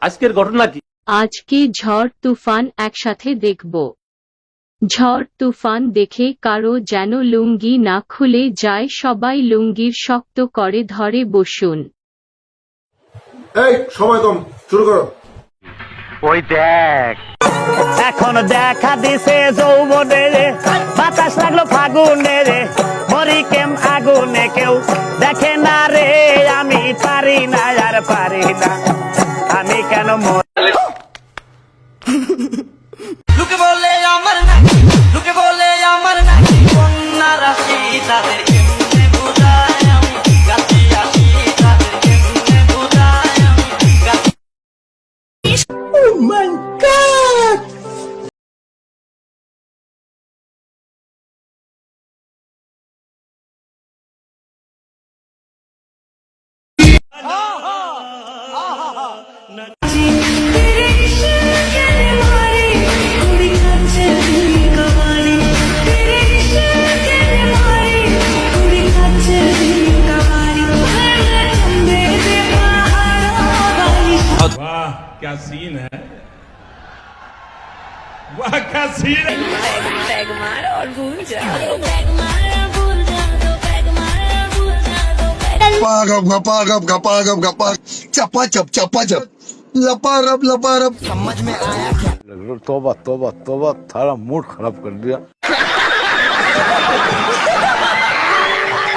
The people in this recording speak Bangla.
আজকের ঘটনা কি? আজকে ঝড় তুফান একসাথে দেখব। ঝড় তুফান দেখে কারো যেন লুঙ্গি না খুলে যায়, সবাই লুঙ্গির শক্ত করে ধরে বসুন। এই সময় কম, শুরু করো। ওই দেখ, এখন দেখা দিছে যৌবনে রে, বাতাস লাগলো ফাগুনে রে, মরি কেম আগুনে কেউ দেখে না রে, আমি পারি না আর পারি না, আমি কেন লোকে বলে আমার নাকি, লোকে বলে আমার নাকি কন্যা রাশি, তাদের কেমনে বোঝায় আমি গাছি আসি, তাদের কেমনে বোঝায় আমি গাছি। Oh my God! वाह क्या सीन है, वाह क्या सीन है। बैग मार और भूल जा। Gapagap, gapagap, gapag, chapachap, chapachap, laparap, laparap. समझ में आया क्या? तौबा तौबा तौबा, थारा मूड खराब कर दिया।